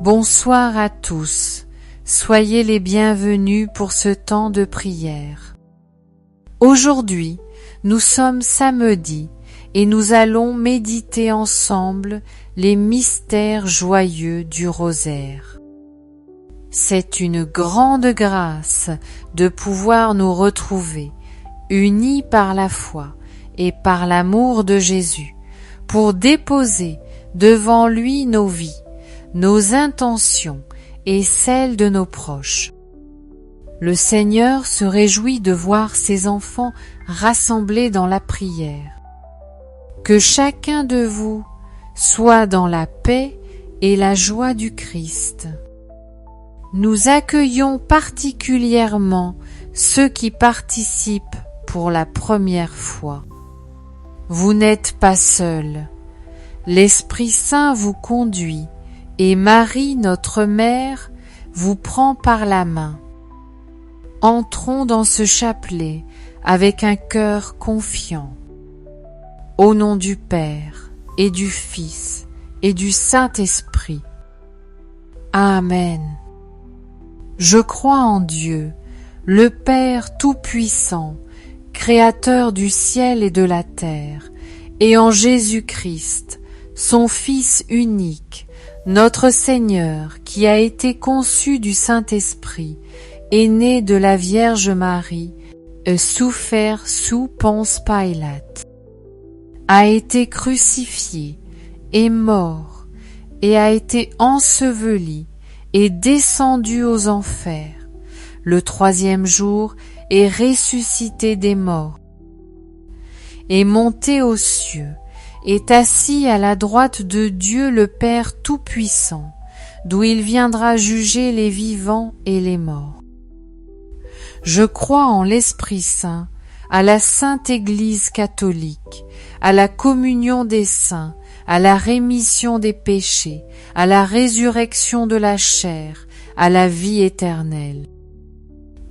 Bonsoir à tous, soyez les bienvenus pour ce temps de prière. Aujourd'hui, nous sommes samedi et nous allons méditer ensemble les mystères joyeux du rosaire. C'est une grande grâce de pouvoir nous retrouver, unis par la foi et par l'amour de Jésus, pour déposer devant lui nos vies, nos intentions et celles de nos proches. Le Seigneur se réjouit de voir ses enfants rassemblés dans la prière. Que chacun de vous soit dans la paix et la joie du Christ. Nous accueillons particulièrement ceux qui participent pour la première fois. Vous n'êtes pas seuls. L'Esprit Saint vous conduit et Marie, notre Mère, vous prend par la main. Entrons dans ce chapelet avec un cœur confiant. Au nom du Père et du Fils et du Saint-Esprit. Amen. Je crois en Dieu, le Père Tout-Puissant, Créateur du ciel et de la terre, et en Jésus-Christ, son Fils unique, notre Seigneur, qui a été conçu du Saint-Esprit, est né de la Vierge Marie, souffert sous Ponce Pilate, a été crucifié, est mort, et a été enseveli, et descendu aux enfers. Le troisième jour est ressuscité des morts, est monté aux cieux, est assis à la droite de Dieu le Père Tout-Puissant, d'où il viendra juger les vivants et les morts. Je crois en l'Esprit Saint, à la Sainte Église catholique, à la communion des saints, à la rémission des péchés, à la résurrection de la chair, à la vie éternelle.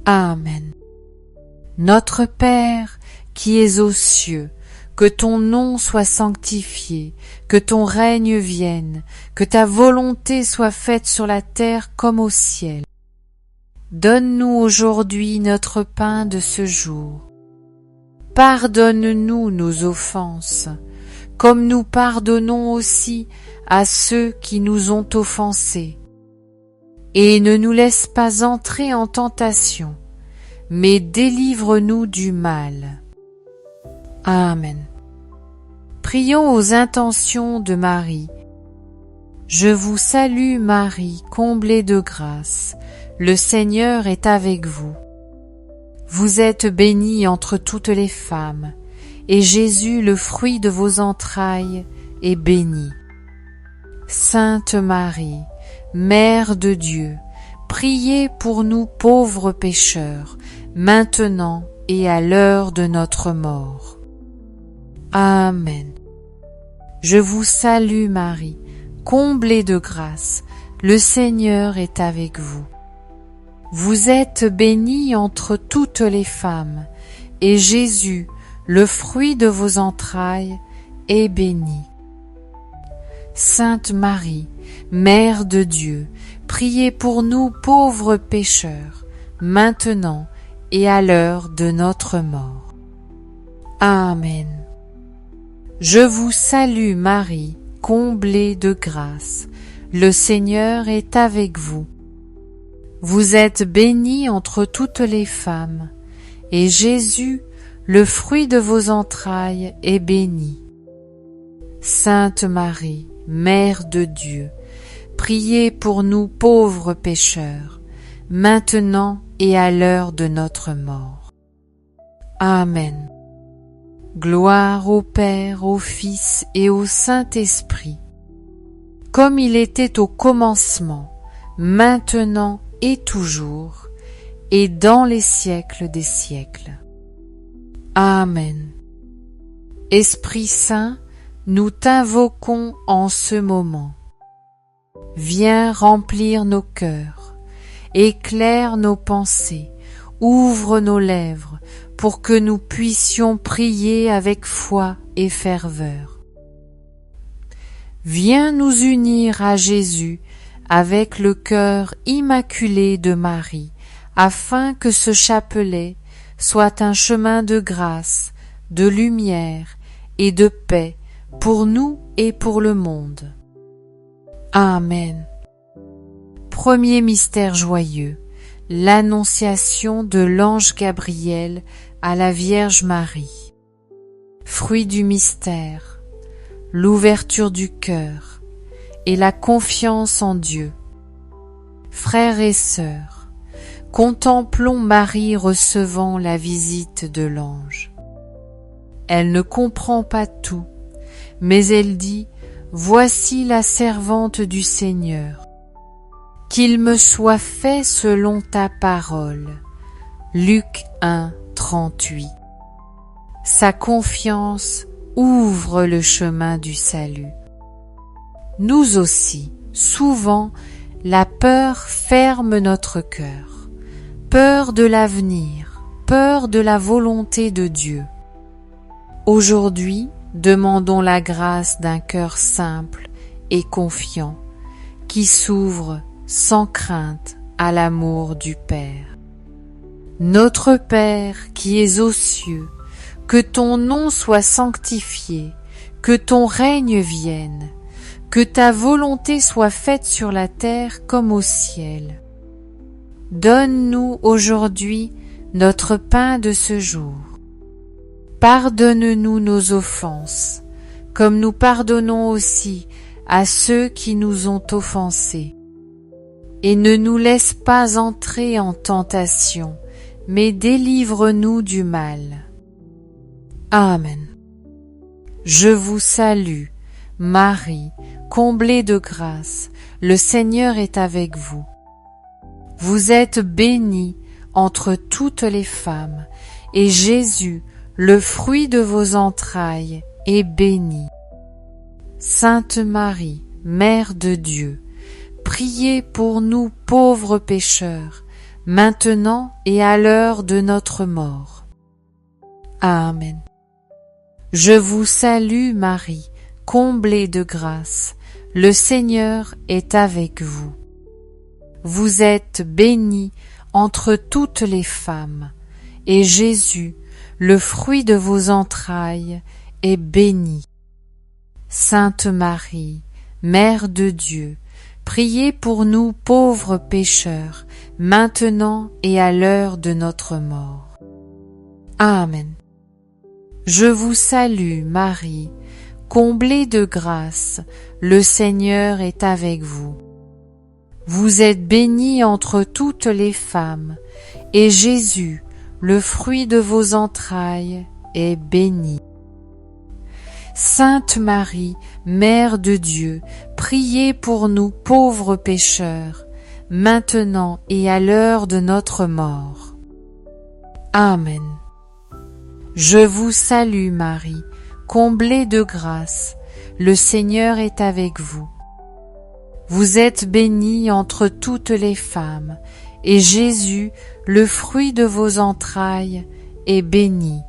Amen. Notre Père, qui es aux cieux, que ton nom soit sanctifié, que ton règne vienne, que ta volonté soit faite sur la terre comme au ciel. Donne-nous aujourd'hui notre pain de ce jour. Pardonne-nous nos offenses, comme nous pardonnons aussi à ceux qui nous ont offensés. Et ne nous laisse pas entrer en tentation, mais délivre-nous du mal. Amen. Prions aux intentions de Marie. Je vous salue Marie, comblée de grâce, le Seigneur est avec vous. Vous êtes bénie entre toutes les femmes, et Jésus, le fruit de vos entrailles, est béni. Sainte Marie, Mère de Dieu, priez pour nous pauvres pécheurs, maintenant et à l'heure de notre mort. Amen. Je vous salue Marie, comblée de grâce, le Seigneur est avec vous. Vous êtes bénie entre toutes les femmes, et Jésus, le fruit de vos entrailles, est béni. Sainte Marie, Mère de Dieu, priez pour nous pauvres pécheurs, maintenant et à l'heure de notre mort. Amen. Je vous salue Marie, comblée de grâce, le Seigneur est avec vous. Vous êtes bénie entre toutes les femmes, et Jésus, le fruit de vos entrailles, est béni. Sainte Marie, Mère de Dieu, priez pour nous pauvres pécheurs, maintenant et à l'heure de notre mort. Amen. Gloire au Père, au Fils et au Saint-Esprit, comme il était au commencement, maintenant et toujours, et dans les siècles des siècles. Amen. Esprit Saint, nous t'invoquons en ce moment. Viens remplir nos cœurs, éclaire nos pensées, ouvre nos lèvres, pour que nous puissions prier avec foi et ferveur. Viens nous unir à Jésus avec le cœur immaculé de Marie, afin que ce chapelet soit un chemin de grâce, de lumière et de paix pour nous et pour le monde. Amen. Premier mystère joyeux, l'annonciation de l'ange Gabriel à la Vierge Marie. Fruit du mystère, l'ouverture du cœur et la confiance en Dieu. Frères et sœurs, contemplons Marie recevant la visite de l'ange. Elle ne comprend pas tout, mais elle dit « Voici la servante du Seigneur. Qu'il me soit fait selon ta parole. » Luc 1, 38. Sa confiance ouvre le chemin du salut. Nous aussi, souvent, la peur ferme notre cœur. Peur de l'avenir, peur de la volonté de Dieu. Aujourd'hui, demandons la grâce d'un cœur simple et confiant, qui s'ouvre sans crainte à l'amour du Père. Notre Père qui es aux cieux, que ton nom soit sanctifié, que ton règne vienne, que ta volonté soit faite sur la terre comme au ciel. Donne-nous aujourd'hui notre pain de ce jour. Pardonne-nous nos offenses, comme nous pardonnons aussi à ceux qui nous ont offensés. Et ne nous laisse pas entrer en tentation, mais délivre-nous du mal. Amen. Je vous salue, Marie, comblée de grâce, le Seigneur est avec vous. Vous êtes bénie entre toutes les femmes, et Jésus, le fruit de vos entrailles, est béni. Sainte Marie, Mère de Dieu, priez pour nous pauvres pécheurs, maintenant et à l'heure de notre mort. Amen. Je vous salue Marie, comblée de grâce, le Seigneur est avec vous. Vous êtes bénie entre toutes les femmes, et Jésus, le fruit de vos entrailles, est béni. Sainte Marie, Mère de Dieu, priez pour nous pauvres pécheurs, maintenant et à l'heure de notre mort. Amen. Je vous salue, Marie, comblée de grâce, le Seigneur est avec vous. Vous êtes bénie entre toutes les femmes, et Jésus, le fruit de vos entrailles, est béni. Sainte Marie, Mère de Dieu, priez pour nous pauvres pécheurs, maintenant et à l'heure de notre mort. Amen. Je vous salue Marie, comblée de grâce, le Seigneur est avec vous. Vous êtes bénie entre toutes les femmes, et Jésus, le fruit de vos entrailles, est béni.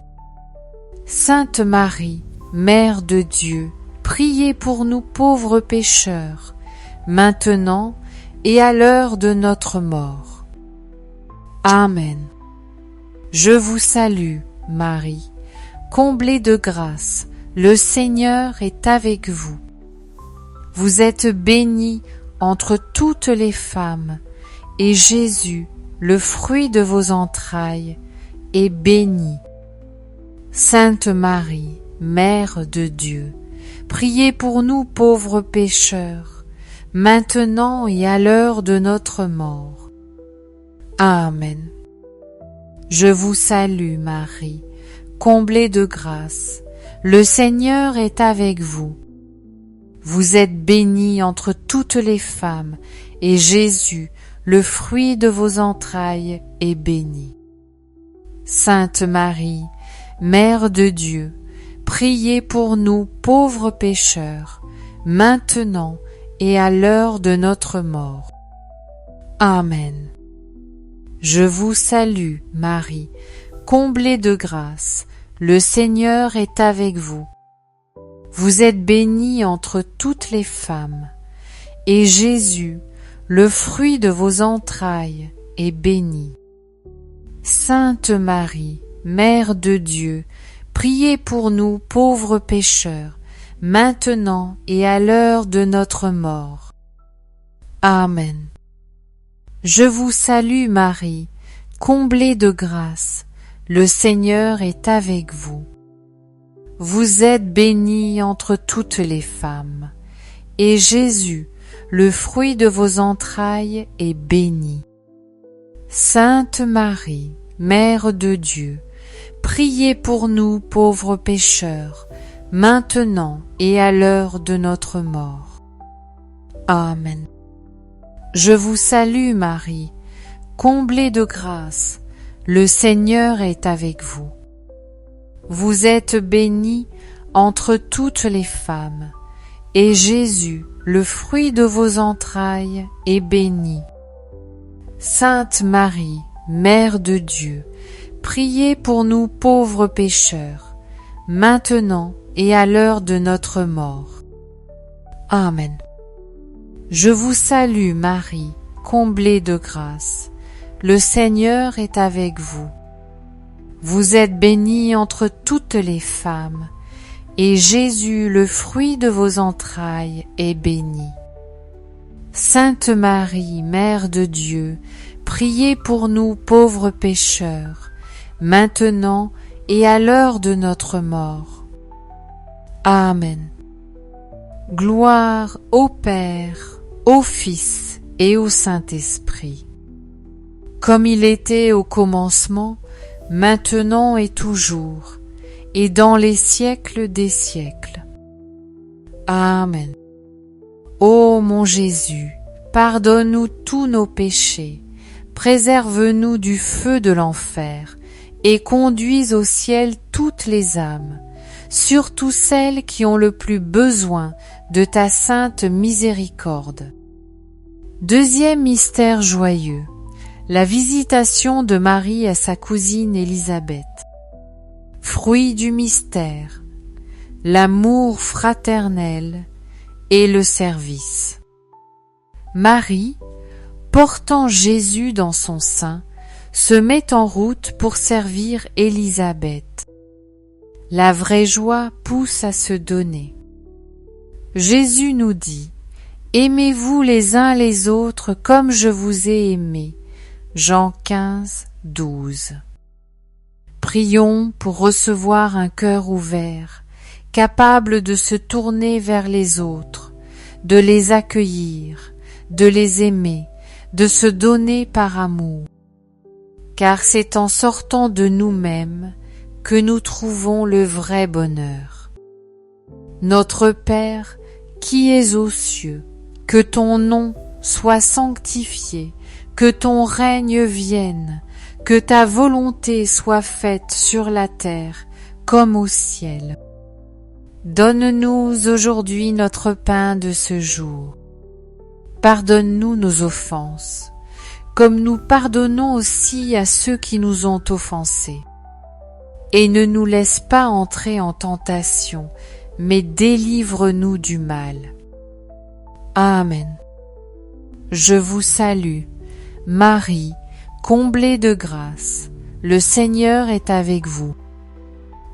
Sainte Marie, Mère de Dieu, priez pour nous pauvres pécheurs, maintenant et à l'heure de notre mort. Amen. Je vous salue, Marie, comblée de grâce, le Seigneur est avec vous. Vous êtes bénie entre toutes les femmes, et Jésus, le fruit de vos entrailles, est béni. Sainte Marie, Mère de Dieu, priez pour nous pauvres pécheurs, maintenant et à l'heure de notre mort. Amen. Je vous salue Marie, comblée de grâce, le Seigneur est avec vous. Vous êtes bénie entre toutes les femmes, et Jésus, le fruit de vos entrailles, est béni. Sainte Marie, Mère de Dieu, priez pour nous pauvres pécheurs, maintenant et à l'heure de notre mort. Amen. Je vous salue, Marie, comblée de grâce, le Seigneur est avec vous. Vous êtes bénie entre toutes les femmes, et Jésus, le fruit de vos entrailles est béni. Sainte Marie, Mère de Dieu, priez pour nous pauvres pécheurs, maintenant et à l'heure de notre mort. Amen. Je vous salue Marie, comblée de grâce, le Seigneur est avec vous. Vous êtes bénie entre toutes les femmes, et Jésus, le fruit de vos entrailles, est béni. Sainte Marie, Mère de Dieu, priez pour nous pauvres pécheurs, maintenant et à l'heure de notre mort. Amen. Je vous salue Marie, comblée de grâce, le Seigneur est avec vous. Vous êtes bénie entre toutes les femmes, et Jésus, le fruit de vos entrailles, est béni. Sainte Marie, Mère de Dieu, priez pour nous pauvres pécheurs, maintenant et à l'heure de notre mort. Amen. Je vous salue Marie, comblée de grâce, le Seigneur est avec vous. Vous êtes bénie entre toutes les femmes, et Jésus, le fruit de vos entrailles, est béni. Sainte Marie, Mère de Dieu, priez pour nous pauvres pécheurs, maintenant et à l'heure de notre mort. Amen. Gloire au Père, au Fils et au Saint-Esprit, comme il était au commencement, maintenant et toujours, et dans les siècles des siècles. Amen. Ô mon Jésus, pardonne-nous tous nos péchés, préserve-nous du feu de l'enfer, et conduis au ciel toutes les âmes, surtout celles qui ont le plus besoin de ta sainte miséricorde. Deuxième mystère joyeux, la visitation de Marie à sa cousine Élisabeth. Fruit du mystère, l'amour fraternel et le service. Marie, portant Jésus dans son sein, se met en route pour servir Élisabeth. La vraie joie pousse à se donner. Jésus nous dit: aimez-vous les uns les autres comme je vous ai aimé. Jean 15, 12. Prions pour recevoir un cœur ouvert, capable de se tourner vers les autres, de les accueillir, de les aimer, de se donner par amour. Car c'est en sortant de nous-mêmes que nous trouvons le vrai bonheur. Notre Père, qui es aux cieux, que ton nom soit sanctifié, que ton règne vienne, que ta volonté soit faite sur la terre comme au ciel. Donne-nous aujourd'hui notre pain de ce jour. Pardonne-nous nos offenses, comme nous pardonnons aussi à ceux qui nous ont offensés. Et ne nous laisse pas entrer en tentation, mais délivre-nous du mal. Amen. Je vous salue, Marie, comblée de grâce, le Seigneur est avec vous.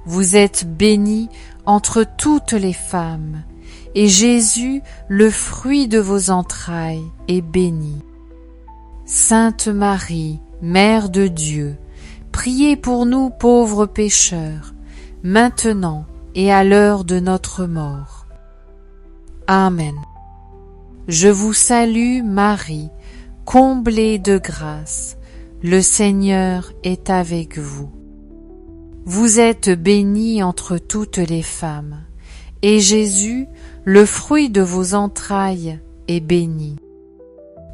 Vous êtes bénie entre toutes les femmes, et Jésus, le fruit de vos entrailles, est béni. Sainte Marie, Mère de Dieu, priez pour nous pauvres pécheurs, maintenant et à l'heure de notre mort. Amen. Je vous salue Marie, comblée de grâce, le Seigneur est avec vous. Vous êtes bénie entre toutes les femmes, et Jésus, le fruit de vos entrailles, est béni.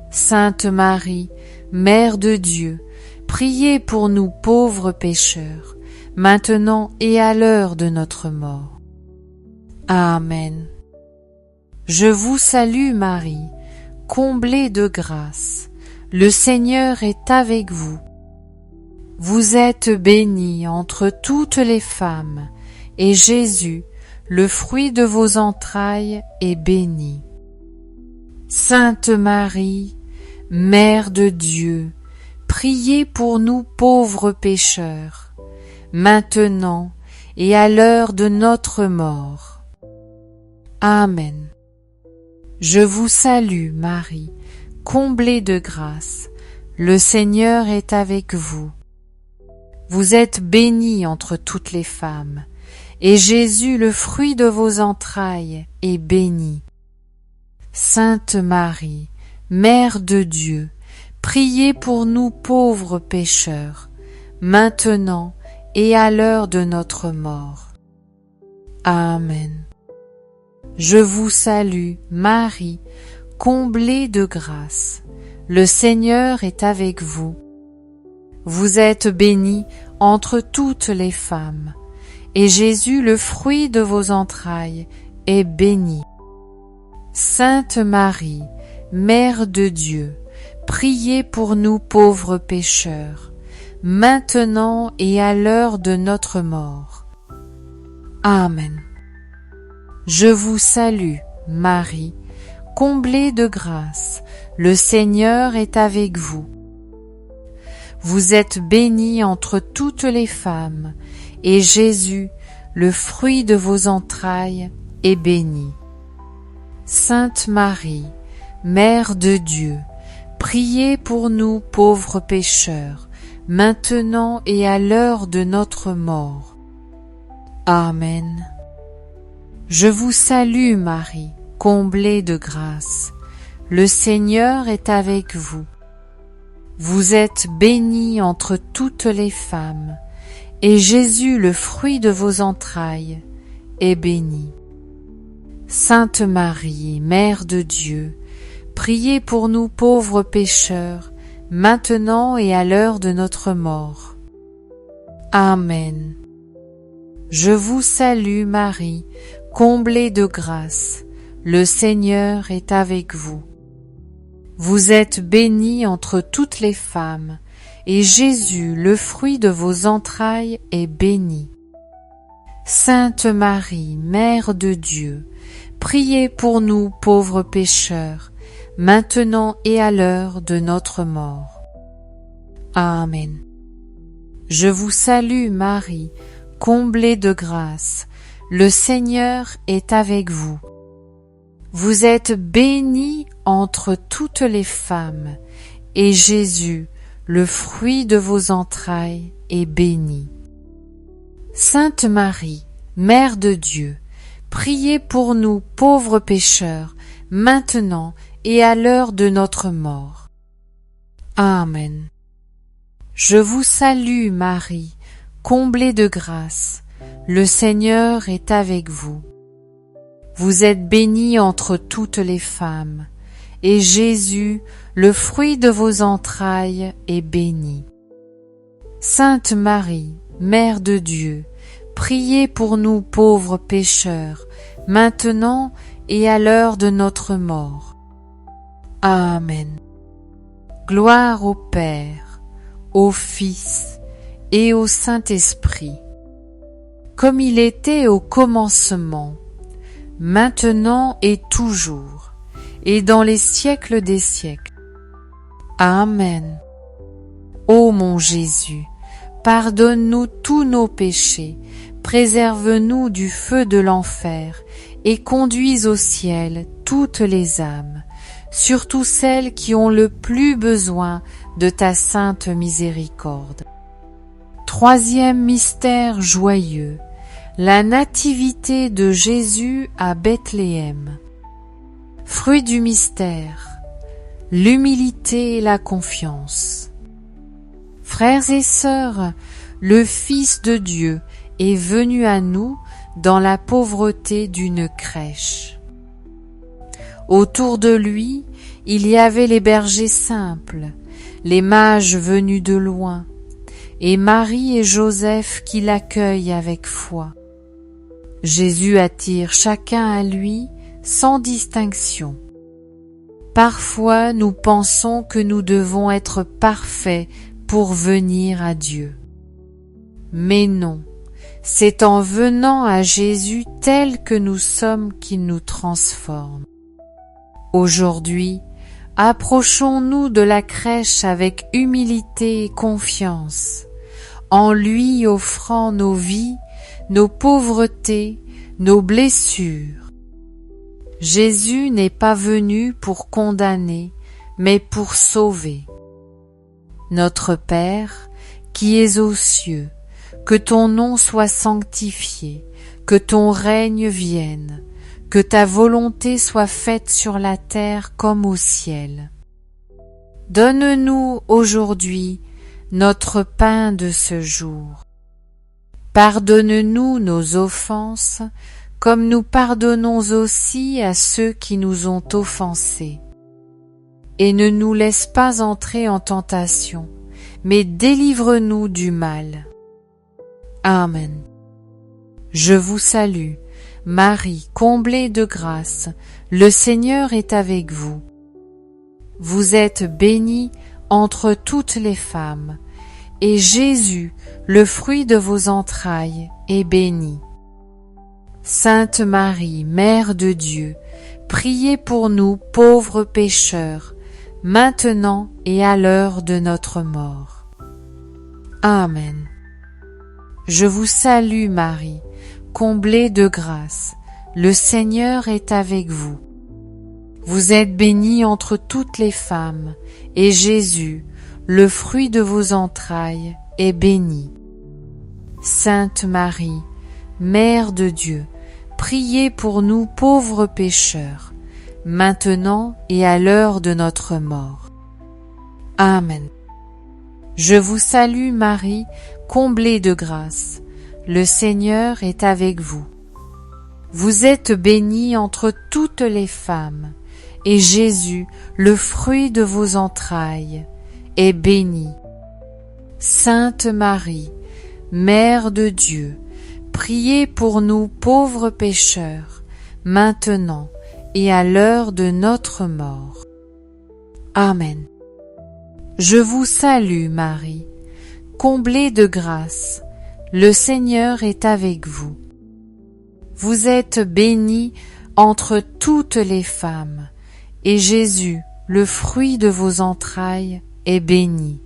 Sainte Marie, Mère de Dieu, priez pour nous pauvres pécheurs, maintenant et à l'heure de notre mort. Amen. Je vous salue Marie, comblée de grâce, le Seigneur est avec vous. Vous êtes bénie entre toutes les femmes, et Jésus, le fruit de vos entrailles, est béni. Sainte Marie, Mère de Dieu, priez pour nous pauvres pécheurs, maintenant et à l'heure de notre mort. Amen. Je vous salue, Marie, comblée de grâce, le Seigneur est avec vous. Vous êtes bénie entre toutes les femmes, et Jésus, le fruit de vos entrailles, est béni. Sainte Marie, Mère de Dieu, priez pour nous pauvres pécheurs, maintenant et à l'heure de notre mort. Amen. Je vous salue, Marie, comblée de grâce. Le Seigneur est avec vous. Vous êtes bénie entre toutes les femmes, et Jésus, le fruit de vos entrailles, est béni. Sainte Marie, Mère de Dieu, priez pour nous pauvres pécheurs, maintenant et à l'heure de notre mort. Amen. Je vous salue, Marie, comblée de grâce, le Seigneur est avec vous. Vous êtes bénie entre toutes les femmes, et Jésus, le fruit de vos entrailles, est béni. Sainte Marie, Mère de Dieu, priez pour nous pauvres pécheurs, maintenant et à l'heure de notre mort. Amen. Je vous salue, Marie, comblée de grâce. Le Seigneur est avec vous. Vous êtes bénie entre toutes les femmes, et Jésus, le fruit de vos entrailles, est béni. Sainte Marie, Mère de Dieu, priez pour nous pauvres pécheurs, maintenant et à l'heure de notre mort. Amen. Je vous salue, Marie, comblée de grâce, le Seigneur est avec vous. Vous êtes bénie entre toutes les femmes, et Jésus, le fruit de vos entrailles, est béni. Sainte Marie, Mère de Dieu, priez pour nous pauvres pécheurs, maintenant et à l'heure de notre mort. Amen. Je vous salue, Marie, comblée de grâce, le Seigneur est avec vous. Vous êtes bénie entre toutes les femmes, et Jésus, le fruit de vos entrailles, est béni. Sainte Marie, Mère de Dieu, priez pour nous pauvres pécheurs, maintenant et à l'heure de notre mort. Amen. Je vous salue, Marie, comblée de grâce, le Seigneur est avec vous. Vous êtes bénie entre toutes les femmes, et Jésus, le fruit de vos entrailles, est béni. Sainte Marie, Mère de Dieu, priez pour nous pauvres pécheurs, maintenant et à l'heure de notre mort. Amen. Gloire au Père, au Fils et au Saint-Esprit, comme il était au commencement, maintenant et toujours, et dans les siècles des siècles. Amen. Ô mon Jésus, pardonne-nous tous nos péchés, préserve-nous du feu de l'enfer, et conduis au ciel toutes les âmes, surtout celles qui ont le plus besoin de ta sainte miséricorde. Troisième mystère joyeux, la nativité de Jésus à Bethléem. Fruit du mystère, l'humilité et la confiance. Frères et sœurs, le Fils de Dieu est venu à nous dans la pauvreté d'une crèche. Autour de lui, il y avait les bergers simples, les mages venus de loin, et Marie et Joseph qui l'accueillent avec foi. Jésus attire chacun à lui sans distinction. Parfois, nous pensons que nous devons être parfaits pour venir à Dieu. Mais non, c'est en venant à Jésus tel que nous sommes qu'il nous transforme. Aujourd'hui, Approchons-nous de la crèche avec humilité et confiance, en lui offrant nos vies, nos pauvretés, nos blessures. Jésus n'est pas venu pour condamner, mais pour sauver. Notre Père, qui es aux cieux, que ton nom soit sanctifié, que ton règne vienne, que ta volonté soit faite sur la terre comme au ciel. Donne-nous aujourd'hui notre pain de ce jour. Pardonne-nous nos offenses, comme nous pardonnons aussi à ceux qui nous ont offensés. Et ne nous laisse pas entrer en tentation, mais délivre-nous du mal. Amen. Je vous salue, Marie, comblée de grâce, le Seigneur est avec vous. Vous êtes bénie entre toutes les femmes, et Jésus, le fruit de vos entrailles, est béni. Sainte Marie, Mère de Dieu, priez pour nous pauvres pécheurs, maintenant et à l'heure de notre mort. Amen. Je vous salue Marie, comblée de grâce, le Seigneur est avec vous. Vous êtes bénie entre toutes les femmes, et Jésus, le fruit de vos entrailles, est béni. Sainte Marie, Mère de Dieu, priez pour nous pauvres pécheurs, maintenant et à l'heure de notre mort. Amen. Je vous salue Marie, comblée de grâce, le Seigneur est avec vous. Vous êtes bénie entre toutes les femmes, et Jésus, le fruit de vos entrailles, est béni. Sainte Marie, Mère de Dieu, priez pour nous pauvres pécheurs, maintenant et à l'heure de notre mort. Amen. Je vous salue Marie, comblée de grâce, le Seigneur est avec vous. Vous êtes bénie entre toutes les femmes, et Jésus, le fruit de vos entrailles, est béni.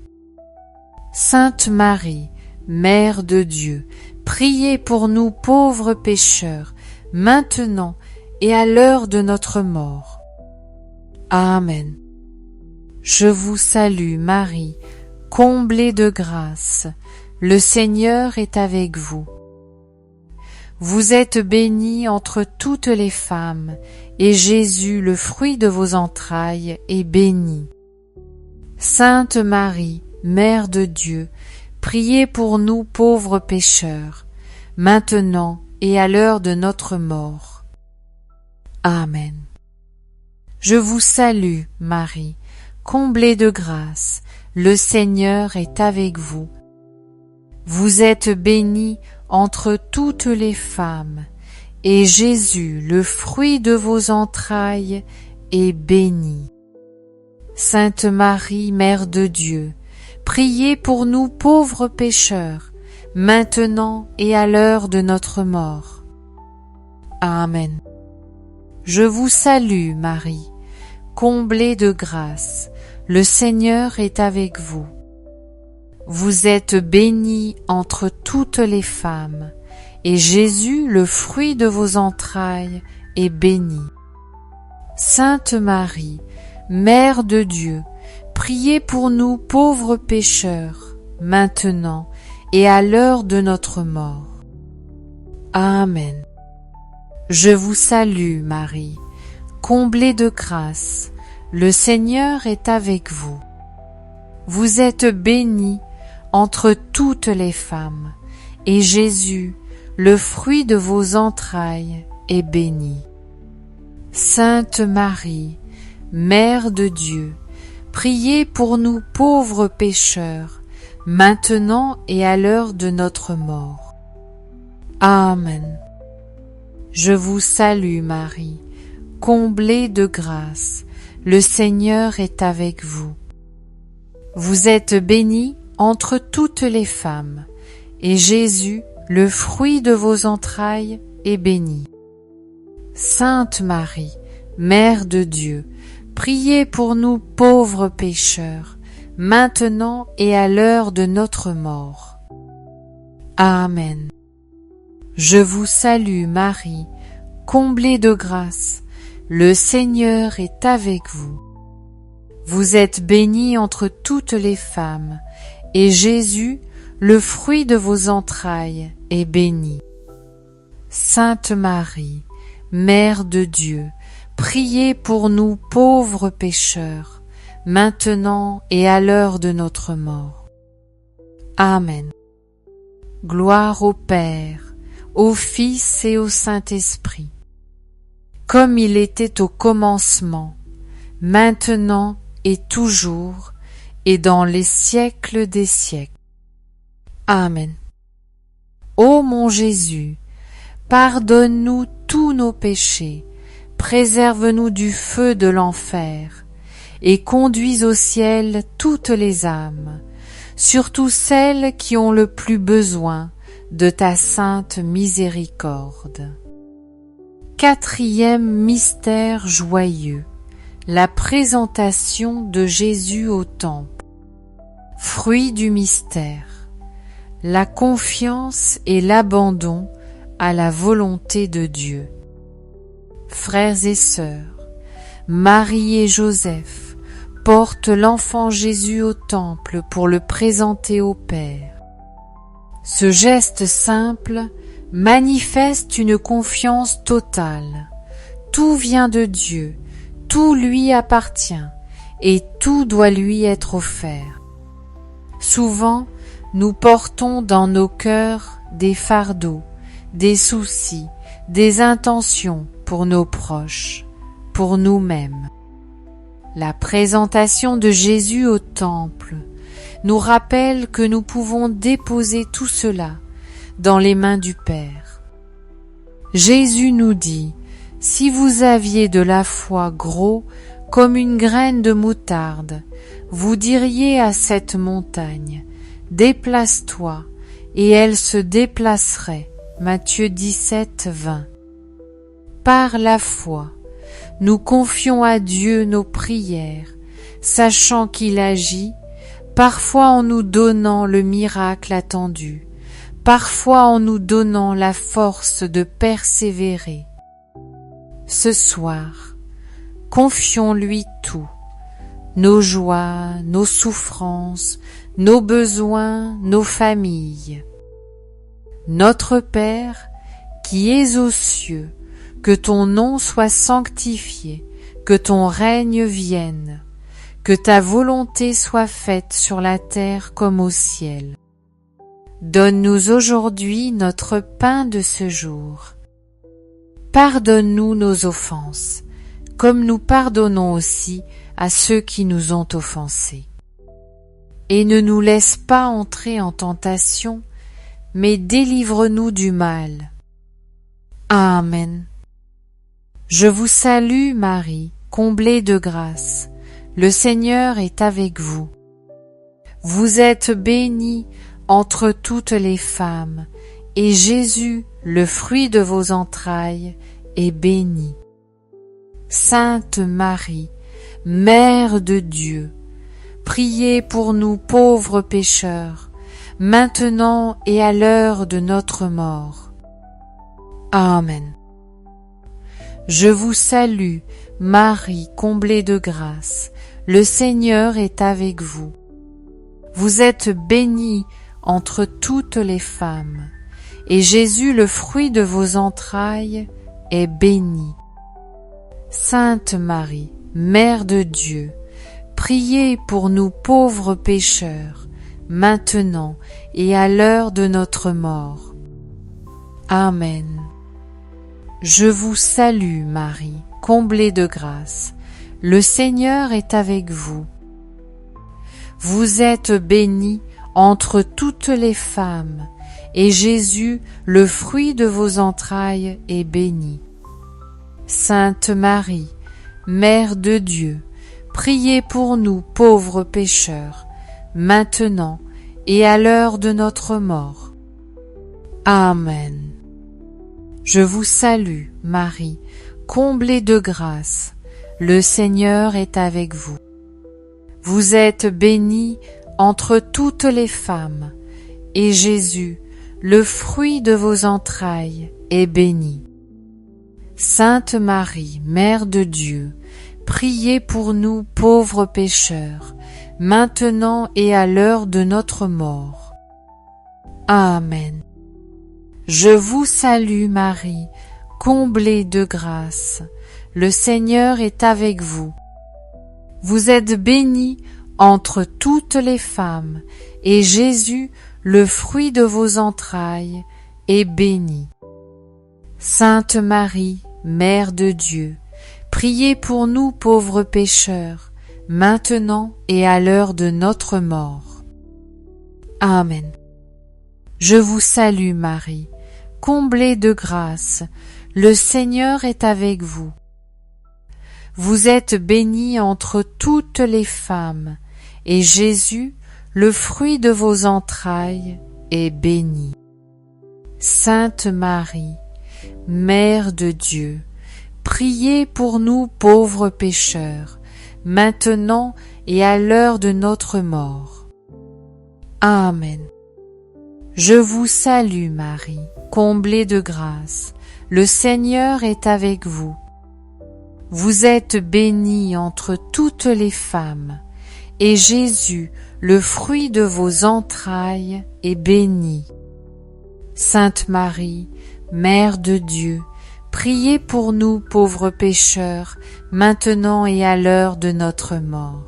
Sainte Marie, Mère de Dieu, priez pour nous pauvres pécheurs, maintenant et à l'heure de notre mort. Amen. Je vous salue Marie, comblée de grâce, le Seigneur est avec vous. Vous êtes bénie entre toutes les femmes, et Jésus, le fruit de vos entrailles, est béni. Sainte Marie, Mère de Dieu, priez pour nous pauvres pécheurs, maintenant et à l'heure de notre mort. Amen. Je vous salue, Marie, comblée de grâce, le Seigneur est avec vous. Vous êtes bénie entre toutes les femmes, et Jésus, le fruit de vos entrailles, est béni. Sainte Marie, Mère de Dieu, priez pour nous pauvres pécheurs, maintenant et à l'heure de notre mort. Amen. Je vous salue, Marie, comblée de grâce, le Seigneur est avec vous. Vous êtes bénie entre toutes les femmes, et Jésus, le fruit de vos entrailles, est béni. Sainte Marie, Mère de Dieu, priez pour nous pauvres pécheurs, maintenant et à l'heure de notre mort. Amen. Je vous salue, Marie, comblée de grâce, le Seigneur est avec vous. Vous êtes bénie entre toutes les femmes, et Jésus, le fruit de vos entrailles, est béni. Sainte Marie, Mère de Dieu, priez pour nous pauvres pécheurs, maintenant et à l'heure de notre mort. Amen. Je vous salue Marie, comblée de grâce, le Seigneur est avec vous. Vous êtes bénie entre toutes les femmes, et Jésus, le fruit de vos entrailles, est béni. Sainte Marie, Mère de Dieu, priez pour nous pauvres pécheurs, maintenant et à l'heure de notre mort. Amen. Je vous salue Marie, comblée de grâce, le Seigneur est avec vous. Vous êtes bénie entre toutes les femmes, et Jésus, le fruit de vos entrailles, est béni. Sainte Marie, Mère de Dieu, priez pour nous pauvres pécheurs, maintenant et à l'heure de notre mort. Amen. Gloire au Père, au Fils et au Saint-Esprit, comme il était au commencement, maintenant et toujours, et dans les siècles des siècles. Amen. Ô mon Jésus, pardonne-nous tous nos péchés, préserve-nous du feu de l'enfer, et conduis au ciel toutes les âmes, surtout celles qui ont le plus besoin de ta sainte miséricorde. Quatrième mystère joyeux, la présentation de Jésus au temple. Fruit du mystère, la confiance et l'abandon à la volonté de Dieu. Frères et sœurs, Marie et Joseph portent l'enfant Jésus au temple pour le présenter au Père. Ce geste simple manifeste une confiance totale. Tout vient de Dieu, tout lui appartient et tout doit lui être offert. Souvent, nous portons dans nos cœurs des fardeaux, des soucis, des intentions pour nos proches, pour nous-mêmes. La présentation de Jésus au temple nous rappelle que nous pouvons déposer tout cela dans les mains du Père. Jésus nous dit: si vous aviez de la foi gros comme une graine de moutarde, vous diriez à cette montagne: déplace-toi, et elle se déplacerait. Matthieu 17, 20. Par la foi, nous confions à Dieu nos prières, sachant qu'il agit, parfois en nous donnant le miracle attendu, parfois en nous donnant la force de persévérer. Ce soir, confions-lui tout, nos joies, nos souffrances, nos besoins, nos familles. Notre Père, qui es aux cieux, que ton nom soit sanctifié, que ton règne vienne, que ta volonté soit faite sur la terre comme au ciel. Donne-nous aujourd'hui notre pain de ce jour. Pardonne-nous nos offenses, comme nous pardonnons aussi à ceux qui nous ont offensés. Et ne nous laisse pas entrer en tentation, mais délivre-nous du mal. Amen. Je vous salue Marie, comblée de grâce. Le Seigneur est avec vous. Vous êtes bénie entre toutes les femmes, et Jésus, le fruit de vos entrailles, est béni. Sainte Marie, Mère de Dieu, priez pour nous pauvres pécheurs, maintenant et à l'heure de notre mort. Amen. Je vous salue, Marie, comblée de grâce, le Seigneur est avec vous. Vous êtes bénie entre toutes les femmes, et Jésus, le fruit de vos entrailles, est béni. Sainte Marie, Mère de Dieu, priez pour nous pauvres pécheurs, maintenant et à l'heure de notre mort. Amen. Je vous salue Marie, comblée de grâce, le Seigneur est avec vous. Vous êtes bénie entre toutes les femmes, et Jésus, le fruit de vos entrailles, est béni. Sainte Marie, Mère de Dieu, priez pour nous pauvres pécheurs, maintenant et à l'heure de notre mort. Amen. Je vous salue, Marie, comblée de grâce, le Seigneur est avec vous. Vous êtes bénie entre toutes les femmes, et Jésus, le fruit de vos entrailles, est béni. Sainte Marie, Mère de Dieu, priez pour nous pauvres pécheurs, maintenant et à l'heure de notre mort. Amen. Je vous salue Marie, comblée de grâce, le Seigneur est avec vous. Vous êtes bénie entre toutes les femmes, et Jésus, le fruit de vos entrailles, est béni. Sainte Marie, Mère de Dieu, priez pour nous pauvres pécheurs, maintenant et à l'heure de notre mort. Amen. Je vous salue Marie, comblée de grâce, le Seigneur est avec vous. Vous êtes bénie entre toutes les femmes, et Jésus, le fruit de vos entrailles, est béni. Sainte Marie, Mère de Dieu, priez pour nous pauvres pécheurs, maintenant et à l'heure de notre mort. Amen. Je vous salue Marie, comblée de grâce, le Seigneur est avec vous. Vous êtes bénie entre toutes les femmes, et Jésus, le fruit de vos entrailles, est béni. Sainte Marie, Mère de Dieu, priez pour nous pauvres pécheurs, maintenant et à l'heure de notre mort.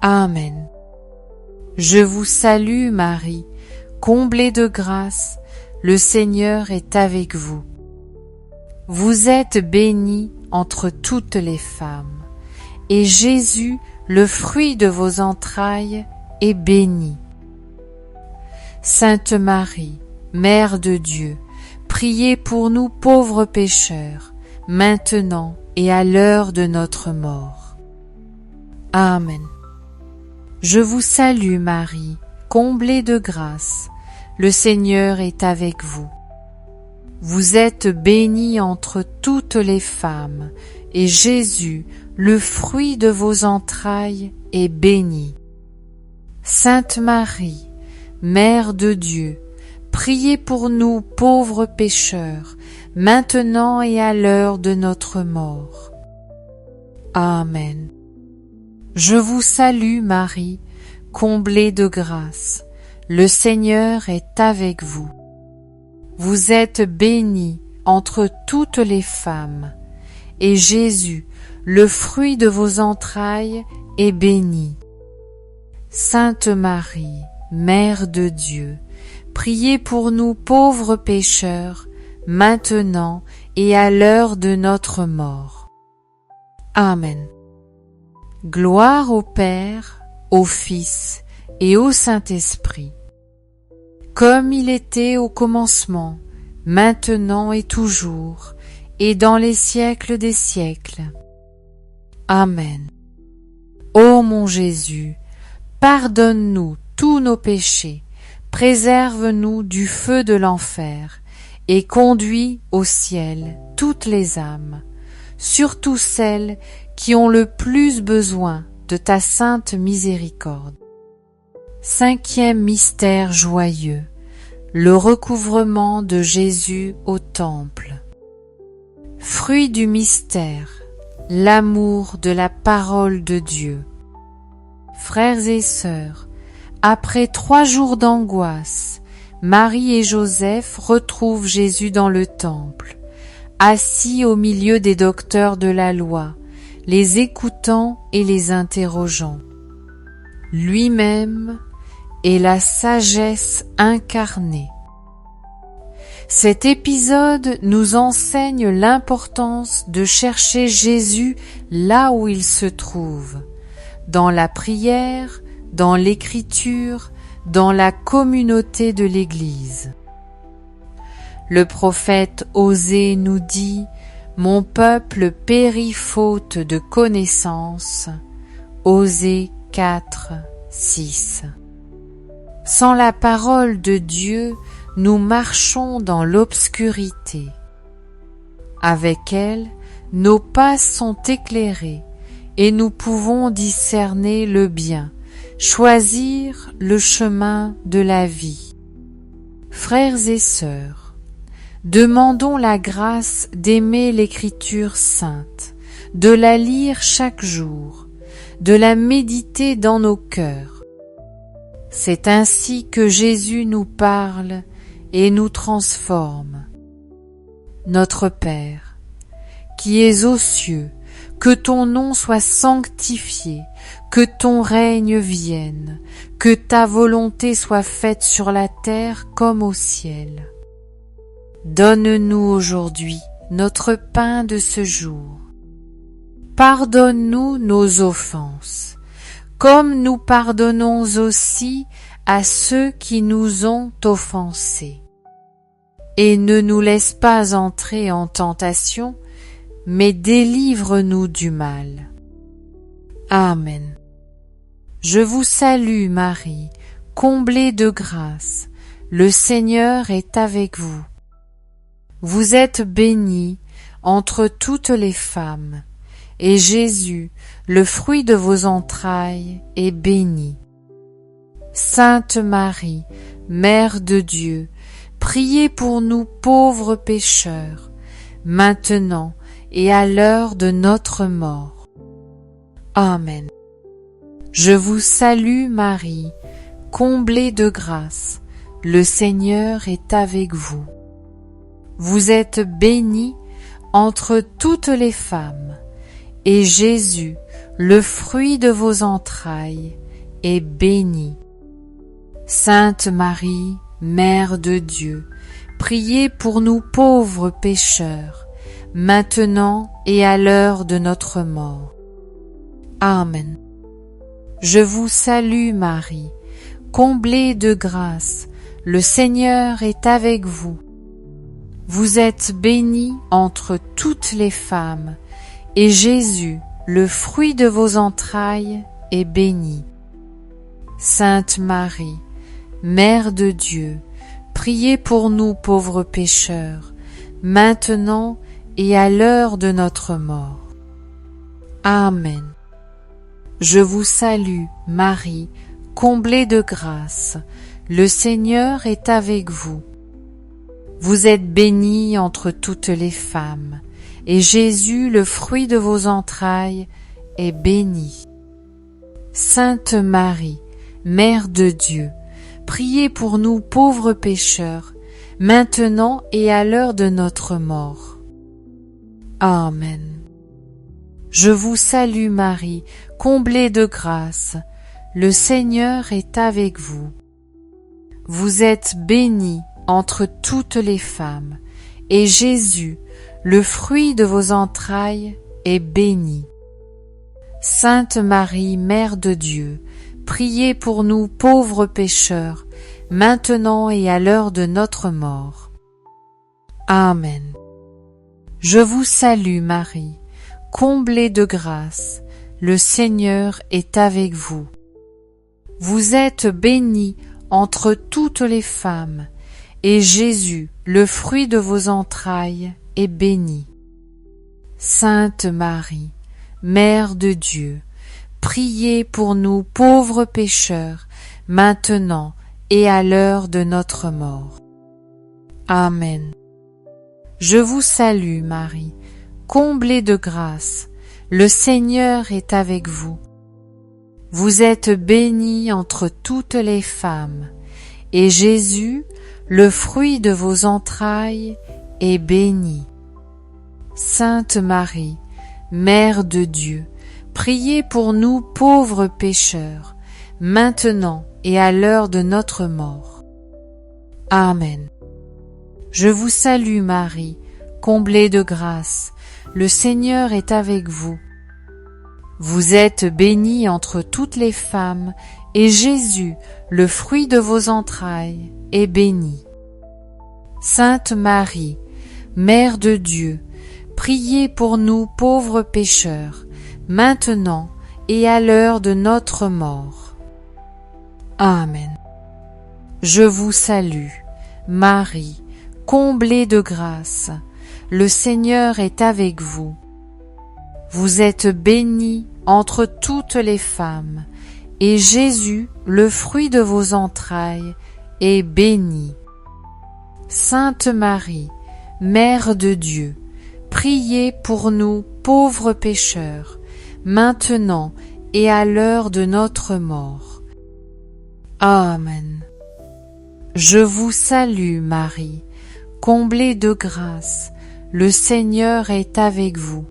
Amen. Je vous salue Marie, comblée de grâce, le Seigneur est avec vous. Vous êtes bénie entre toutes les femmes, et Jésus, le fruit de vos entrailles, est béni. Sainte Marie, Mère de Dieu, priez pour nous pauvres pécheurs, maintenant et à l'heure de notre mort. Amen. Je vous salue Marie, comblée de grâce, le Seigneur est avec vous. Vous êtes bénie entre toutes les femmes, et Jésus, le fruit de vos entrailles, est béni. Sainte Marie, Mère de Dieu, priez pour nous pauvres pécheurs, maintenant et à l'heure de notre mort. Amen. Je vous salue Marie, comblée de grâce, le Seigneur est avec vous. Vous êtes bénie entre toutes les femmes, et Jésus, le fruit de vos entrailles, est béni. Sainte Marie, Mère de Dieu, priez pour nous pauvres pécheurs, maintenant et à l'heure de notre mort. Amen. Gloire au Père, au Fils et au Saint-Esprit, comme il était au commencement, maintenant et toujours, et dans les siècles des siècles. Amen. Ô mon Jésus, pardonne-nous tous nos péchés, préserve-nous du feu de l'enfer, et conduis au ciel toutes les âmes, surtout celles qui ont le plus besoin de ta sainte miséricorde. Cinquième mystère joyeux, le recouvrement de Jésus au temple. Fruit du mystère, l'amour de la parole de Dieu. Frères et sœurs, après 3 jours d'angoisse, Marie et Joseph retrouvent Jésus dans le temple, assis au milieu des docteurs de la loi, les écoutant et les interrogeant. Lui-même est la sagesse incarnée. Cet épisode nous enseigne l'importance de chercher Jésus là où il se trouve, dans la prière, dans l'écriture, dans la communauté de l'Église. Le prophète Osée nous dit « Mon peuple périt faute de connaissance » Osée 4, 6. Sans la parole de Dieu, nous marchons dans l'obscurité. Avec elle, nos pas sont éclairés et nous pouvons discerner le bien, choisir le chemin de la vie. Frères et sœurs, demandons la grâce d'aimer l'Écriture sainte, de la lire chaque jour, de la méditer dans nos cœurs. C'est ainsi que Jésus nous parle et nous transforme. Notre Père, qui es aux cieux, que ton nom soit sanctifié, que ton règne vienne, que ta volonté soit faite sur la terre comme au ciel. Donne-nous aujourd'hui notre pain de ce jour. Pardonne-nous nos offenses, comme nous pardonnons aussi à ceux qui nous ont offensés. Et ne nous laisse pas entrer en tentation, mais délivre-nous du mal. Amen. Je vous salue Marie, comblée de grâce, le Seigneur est avec vous. Vous êtes bénie entre toutes les femmes, et Jésus, le fruit de vos entrailles, est béni. Sainte Marie, Mère de Dieu, priez pour nous pauvres pécheurs, maintenant et à l'heure de notre mort. Amen. Je vous salue Marie, comblée de grâce, le Seigneur est avec vous. Vous êtes bénie entre toutes les femmes, et Jésus, le fruit de vos entrailles, est béni. Sainte Marie, Mère de Dieu, priez pour nous pauvres pécheurs, maintenant et à l'heure de notre mort. Amen. Je vous salue Marie, comblée de grâce, le Seigneur est avec vous. Vous êtes bénie entre toutes les femmes, et Jésus, le fruit de vos entrailles, est béni. Sainte Marie, Mère de Dieu, priez pour nous pauvres pécheurs, maintenant et à l'heure de notre mort. Amen. Je vous salue, Marie, comblée de grâce, le Seigneur est avec vous. Vous êtes bénie entre toutes les femmes, et Jésus, le fruit de vos entrailles, est béni. Sainte Marie, Mère de Dieu, priez pour nous pauvres pécheurs, maintenant et à l'heure de notre mort. Amen. Je vous salue Marie, comblée de grâce, le Seigneur est avec vous. Vous êtes bénie entre toutes les femmes, et Jésus, le fruit de vos entrailles, est béni. Sainte Marie, Mère de Dieu, priez pour nous pauvres pécheurs, maintenant et à l'heure de notre mort. Amen. Je vous salue Marie, comblée de grâce, le Seigneur est avec vous. Vous êtes bénie entre toutes les femmes, et Jésus, le fruit de vos entrailles, est béni. Sainte Marie, Mère de Dieu, priez pour nous pauvres pécheurs, maintenant et à l'heure de notre mort. Amen. Je vous salue Marie, comblée de grâce, le Seigneur est avec vous. Vous êtes bénie entre toutes les femmes, et Jésus, le fruit de vos entrailles, est béni. Sainte Marie, Mère de Dieu, priez pour nous pauvres pécheurs, maintenant et à l'heure de notre mort. Amen. Je vous salue Marie, comblée de grâce, le Seigneur est avec vous. Vous êtes bénie entre toutes les femmes, et Jésus, le fruit de vos entrailles, est béni. Sainte Marie, Mère de Dieu, priez pour nous pauvres pécheurs, maintenant et à l'heure de notre mort. Amen. Je vous salue, Marie, comblée de grâce, le Seigneur est avec vous. Vous êtes bénie entre toutes les femmes, et Jésus, le fruit de vos entrailles, est béni. Sainte Marie, Mère de Dieu, priez pour nous pauvres pécheurs, maintenant et à l'heure de notre mort. Amen. Je vous salue Marie, comblée de grâce, le Seigneur est avec vous.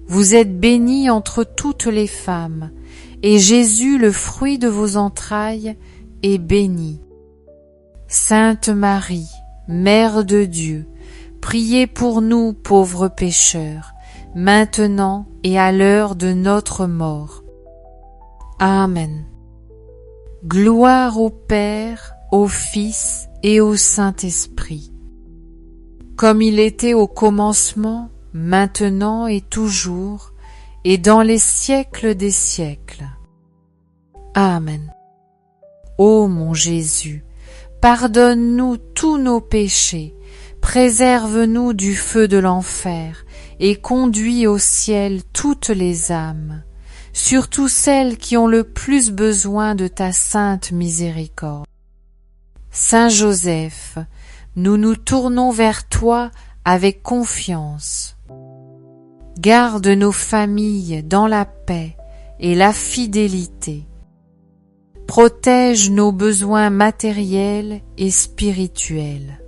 Vous êtes bénie entre toutes les femmes, et Jésus, le fruit de vos entrailles, est béni. Sainte Marie, Mère de Dieu, priez pour nous pauvres pécheurs, maintenant et à l'heure de notre mort. Amen. Gloire au Père, au Fils et au Saint-Esprit, comme il était au commencement, maintenant et toujours, et dans les siècles des siècles. Amen. Ô mon Jésus, pardonne-nous tous nos péchés, préserve-nous du feu de l'enfer, et conduis au ciel toutes les âmes, surtout celles qui ont le plus besoin de ta sainte miséricorde. Saint Joseph, nous nous tournons vers toi avec confiance. Garde nos familles dans la paix et la fidélité. Protège nos besoins matériels et spirituels.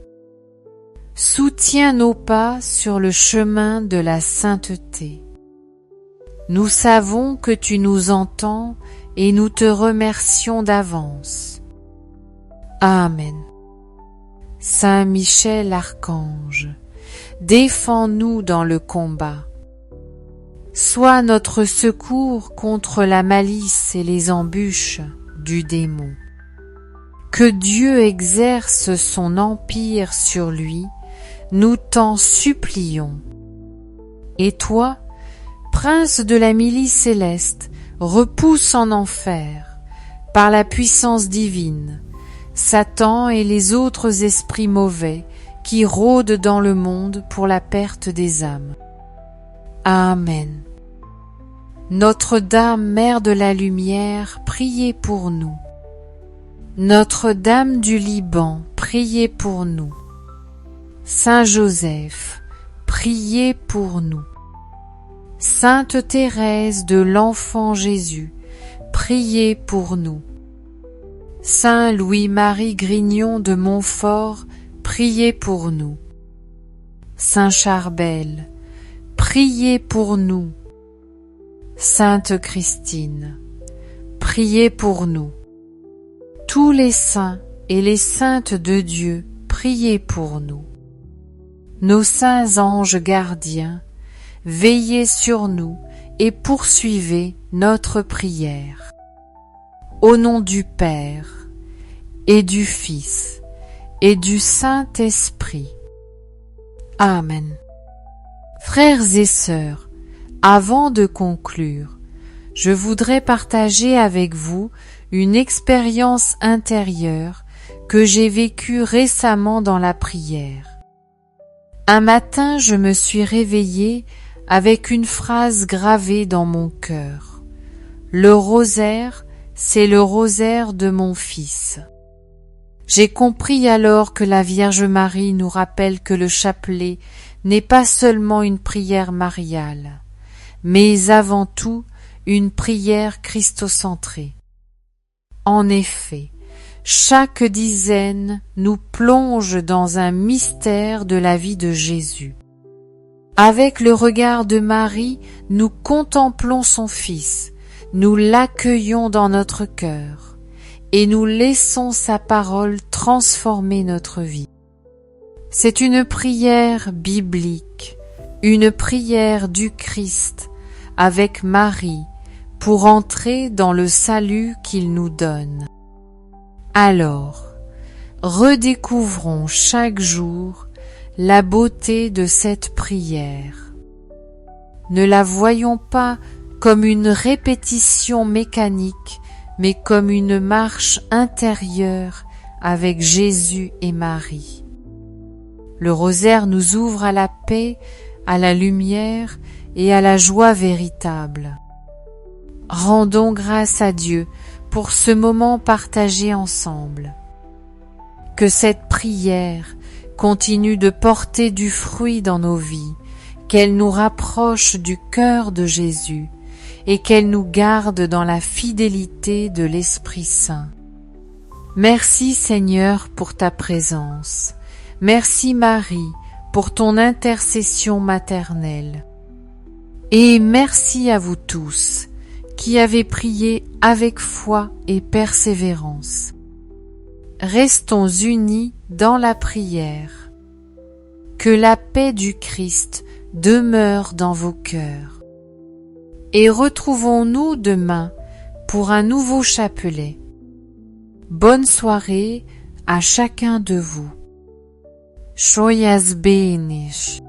Soutiens nos pas sur le chemin de la sainteté. Nous savons que tu nous entends et nous te remercions d'avance. Amen. Saint Michel Archange, défends-nous dans le combat. Sois notre secours contre la malice et les embûches du démon. Que Dieu exerce son empire sur lui, nous t'en supplions. Et toi, prince de la milice céleste, repousse en enfer, par la puissance divine, Satan et les autres esprits mauvais qui rôdent dans le monde pour la perte des âmes. Amen. Notre-Dame, Mère de la Lumière, priez pour nous. Notre-Dame du Liban, priez pour nous. Saint Joseph, priez pour nous. Sainte Thérèse de l'Enfant Jésus, priez pour nous. Saint Louis-Marie Grignon de Montfort, priez pour nous. Saint Charbel, priez pour nous. Sainte Christine, priez pour nous. Tous les saints et les saintes de Dieu, priez pour nous. Nos saints anges gardiens, veillez sur nous et poursuivez notre prière. Au nom du Père, et du Fils, et du Saint-Esprit. Amen. Frères et sœurs, avant de conclure, je voudrais partager avec vous une expérience intérieure que j'ai vécue récemment dans la prière. Un matin, je me suis réveillée avec une phrase gravée dans mon cœur. Le rosaire, c'est le rosaire de mon fils. J'ai compris alors que la Vierge Marie nous rappelle que le chapelet n'est pas seulement une prière mariale, mais avant tout une prière christocentrée. En effet, chaque dizaine nous plonge dans un mystère de la vie de Jésus. Avec le regard de Marie, nous contemplons son Fils, nous l'accueillons dans notre cœur et nous laissons sa parole transformer notre vie. C'est une prière biblique, une prière du Christ avec Marie pour entrer dans le salut qu'il nous donne. Alors, redécouvrons chaque jour la beauté de cette prière. Ne la voyons pas comme une répétition mécanique, mais comme une marche intérieure avec Jésus et Marie. Le rosaire nous ouvre à la paix, à la lumière et à la joie véritable. Rendons grâce à Dieu pour ce moment partagé ensemble. Que cette prière continue de porter du fruit dans nos vies, qu'elle nous rapproche du cœur de Jésus et qu'elle nous garde dans la fidélité de l'Esprit Saint. Merci Seigneur pour ta présence. Merci Marie pour ton intercession maternelle. Et merci à vous tous qui avez prié avec foi et persévérance. Restons unis dans la prière. Que la paix du Christ demeure dans vos cœurs. Et retrouvons-nous demain pour un nouveau chapelet. Bonne soirée à chacun de vous. Joias Benes.